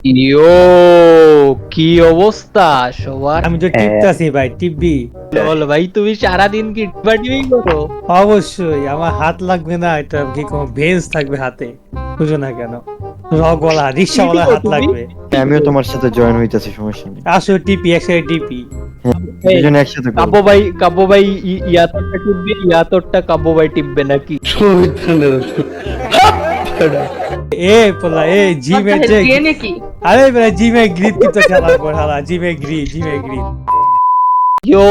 ইয়ো, কি অবস্থা সবার? আমি তো টিপতাছি ভাই, টিপবি। বল ভাই, তুমি সারাদিন কি টিপাটিপি করো? অবশ্যই আমার হাত লাগবে না, এটা কি কোনো ভেজ থাকবে হাতে? বুঝো না কেন? রগওয়ালা রিক্সাওয়ালা হাত তুমি লাগবে। আমিও তোমার সাথে জয়েন হইতাছি, সমস্যা নেই। আসো টিপি, একসাথে টিপি। এই, দুজনে একসাথে করবো। কাব্য ভাই ইয়াতরটা টিপবে, ইয়াতরটা কাব্য ভাই টিপবে নাকি? এ পোলা, এ জিমে যে আরে বেটা, জিমে গ্রিপ কি তো খেলার পর হালা, জিমে গ্রিপ। ইয়ো,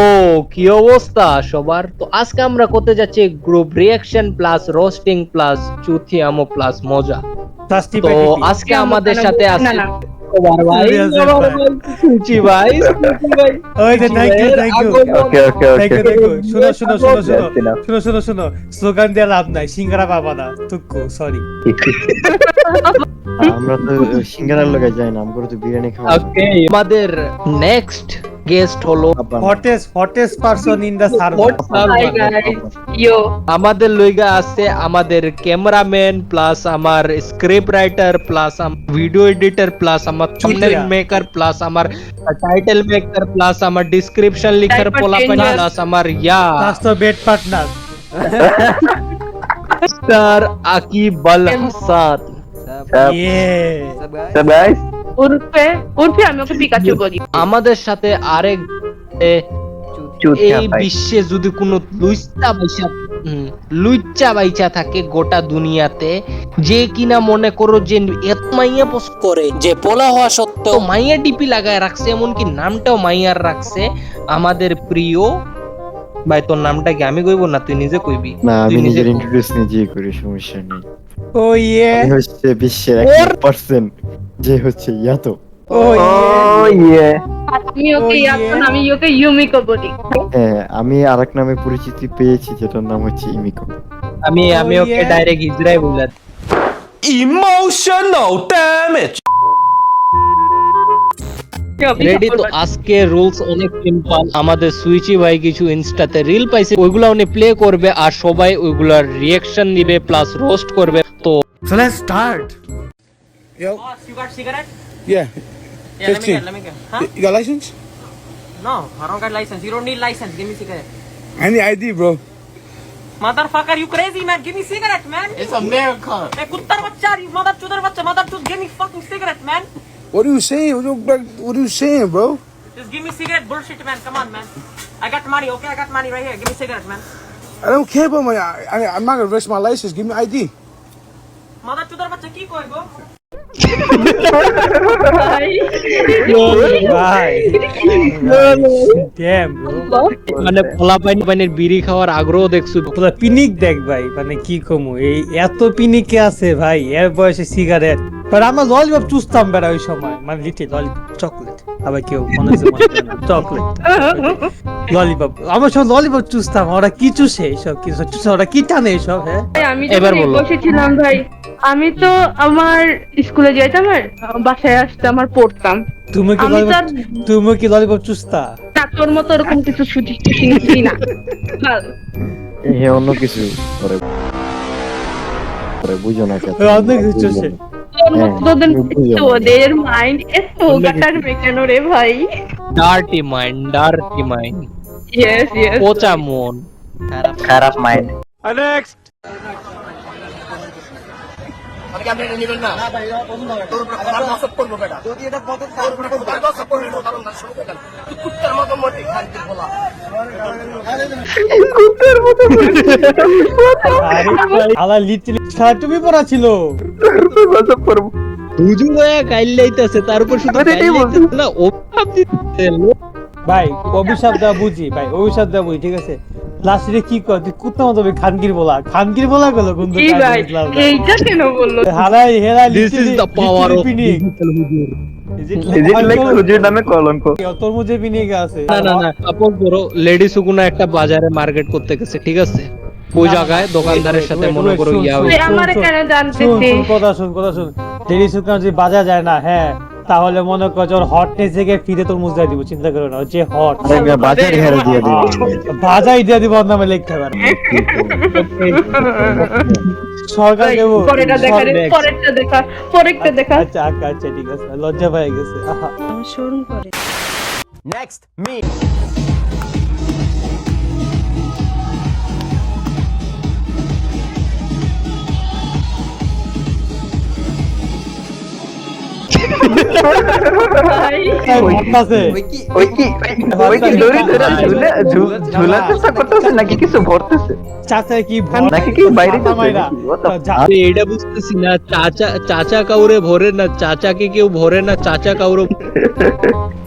কি অবস্থা সবার? তো আজকে আমরা করতে যাচ্ছি group reaction plus roasting plus চুথিয়ামো প্লাস মজা। প্লাস তো টিপে টিপি। আজকে আমাদের সাথে আছে না। সবার ভাই, রিয়াজের সবার ভাই। ভাই, সুচি ভাই, সুচি ভাই। ওই যে থ্যাংক ইউ সুচির okay okay thank okay you. শুনো স্লোগান দিয়ে লাভ নাই, সিঙ্গারা পাবা না তুক্কু, সরি। আমরা তো সিঙ্গারার লগে যাই না, আমরা তো বিরিয়ানি খাওয়া। ওকে, আমাদের নেক্সট গেস্ট হলো hottest person in the server. Hi guys. Yo. আমাদের লইগা আছে আমাদের ক্যামেরাম্যান প্লাস আমার script writer plus video editor plus আমার থাম্বনেল চুতিয়া। মেকার প্লাস আমার টাইটেল মেকার প্লাস আমার ডেসক্রিপশন লিখার Diaper পোলাপান changer. প্লাস আমার প্লাস তো bed partner. Star Akib Al Hasan. ইয়ে উর্ফে আমি ওকে পিকাচু বলি। আমাদের সাথে আরেক এই বিশ্বে যদি কোনো লুচ্চা বাইচা থাকে গোটা দুনিয়াতে, যে কিনা মনে করো যে এত মাইয়া পোস্ট করে, যে পোলা হওয়া সত্ত্বেও মাইয়া ডিপি লাগায় রাখছে, এমনকি নামটাও মাইয়ার রাখছে, আমাদের প্রিয় ভাই। তোর নামটা কি আমি কইব না তুই নিজে কইবি? না, আমি তুই নিজের কই। ইন্ট্রোডিউস নিজেই করি, সমস্যা নেই। ও ইয়ে, আমি হচ্ছে বিশ্বের 1% যে হচ্ছে ইয়াতো। ও ইয়ে। আমি ওকে Oh, ইয়াতো yeah. না, আমি ওকে ইউমিকো বলি। হ্যাঁ, আমি আরেক নামে পরিচিতি পেয়েছি, যেটার নাম হচ্ছে ইমিকো। আমি Oh, ওকে yeah. ডাইরেক্ট ইসরায়েল বলে। Emotional damage. রেডি? তো আজকে রুলস অনেক সিম্পল। আমাদের সুইচি ভাই কিছু ইনস্টাতে রিল পাইছে, ওইগুলা উনি প্লে করবে আর সবাই ওইগুলার রিঅ্যাকশন দিবে প্লাস রোস্ট করবে। তো So let's start. Yo, You got cigarette? yeah. Yeah, 15. let me get. Huh? You got license? No, I don't got license. You don't need license. Give me cigarette. I need ID, bro. Motherfucker, you crazy man? Give me cigarette, man. It's America. Hey, kuttar bachcha, you mother chudar, give me fucking cigarette, man. What are you saying? What are you saying, bro? Just give me cigarette, bullshit, man. Come on, man. I got money, okay? I got money right here. Give me cigarette, man. I don't care about money. I'm not gonna risk my license. Give me ID. Mother chudar bachcha ki koi go? ভাই dam bro, মানে পোলাপাইনের বিড়ি খাওয়ার আগ্রহ দেখছো? পুরো পিনিক দেখ ভাই, মানে কি কমু, এই এত পিনিকে আছে ভাই এর বয়সে সিগারেট। বাট আমরা ললিপপ চুষতাম বেড়া ওই সময়, মানে লিটে ললিপপ চকলেট, আবার কেউ মনে চকলেট ললিপপ, আমরা সব ললিপপ চুষতাম। ওরা কি চুষে এইসব, কিছু চুষে ওরা কি টানে এইসব? হ্যাঁ আমি এবার যখন বলো। বসেছিলাম ভাই, আমি তো আমার স্কুলে যাইতাম আর বাসায় আসতাম আর পড়তাম। তুমি কি আমি তো আর- তুমি কি ললিপপ চুষতা? না, তোর মতো এরকম কিছু শুনেছি না। এ অন্য কিছু করে বুঝো না কেন? অন্য কিছু চুষে। তোর মতো তোদের বুঝলাম। তোদের মাইন্ড এত গাটার মেকানো রে ভাই। ডার্টি মাইন্ড, ইয়েস পচা মন। খারাপ মাইন্ড। আরে ভাই আলা লিটারালি সারা তুমি পড়া ছিল। হুজুর হয়ে গাইল লাইতাছে, তার উপর শুধু গাইল লাইতাছে না, অভিশাপ দিতেছে। ভাই অভিশাপ দেওয়া বুঝি, ভাই অভিশাপ দেওয়া বুঝি, ঠিক আছে। লাস্টে কি কর, তুই কুত্তা মতো খানগির বলা গেল কিন্তু কি ভাই, এইটা কেন বললো? হালাই হেরা This is the power of digital হুজুর। তরমুজে পিনিক আছে। না, সাপোজ ধরো লেডি সুগুনা একটা বাজারে মার্কেট করতে গেছে, ঠিক আছে? ওই জায়গায় দোকানদারের সাথে মনে করো ইয়া তুই হইছে। আমারে কেন জানতে শোন দিস? কথা শোন লেডি সুকান যদি বাজা যায় না, হ্যাঁ তাহলে মনে কর যে ওর হটনেস থেকে ফিরে তোর মুজ দিব, চিন্তা করো না, ও যে হট আরে বাজার ঘেরে দিয়ে দিবি বাজাই দিয়ে দিব, ওর নামে লিখতে পারবে সরকার দেবো পরেরটা দেখা রে, পরেরটা দেখা আচ্ছা আচ্ছা আচ্ছা ঠিক আছে, লজ্জা পেয়ে গেছে আহা। শোরুম করে Next, me. ভাই তাই ভরতাছে। চাচা কি চাচা মাইরা এটা বুঝতেছি না, চাচা চাচা কাউরে ভরে না, চাচাকে কেউ ভরে না, চাচা কাউরে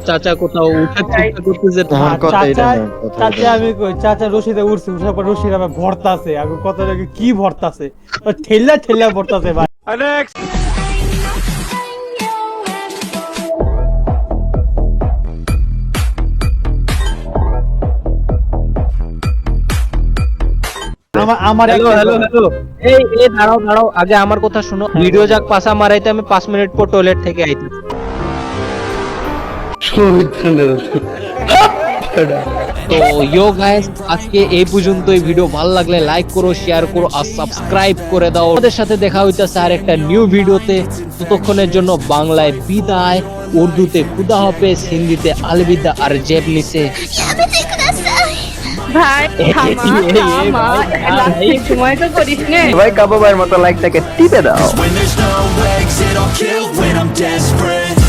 চাচা কোথাও উঠার চেষ্টা করতেছে। তোমার কথা এটা চাচা না, কথা চাচা এটা না। আমি কই চাচা রশিদে উঠছে, উঠার পর রশিদ আমার ভরতাছে, আমি কত লাগে কি ভরতাছে, ও ঠেলা ঠেলা ভরতাছে ভাই। আমার হ্যালো হ্যালো হ্যালো, এই দাঁড়াও দাঁড়াও, আগে আমার কথা শুনো। ভিডিও যাক পাসা মারাইতে আমি 5 মিনিট পর টয়লেট থেকে আইছি। তো ইয়ো গাইস, আজকে এই পর্যন্তই। ভিডিও ভালো লাগলে লাইক করো, শেয়ার করো আর সাবস্ক্রাইব করে দাও। আমাদের সাথে দেখা হইতাছে আর একটা নিউ ভিডিওতে। ততক্ষণের জন্য বাংলায় বিদায়, উর্দুতে খুদা হাফেজ, হিন্দিতে আলবিদা আর জেবনিসে ভাই থামা লাস্টে সময় তো করিস নে। ভাই কাবাবার মতো লাইকটাকে টিপে দাও। When there's no exit, I'll kill when I'm desperate.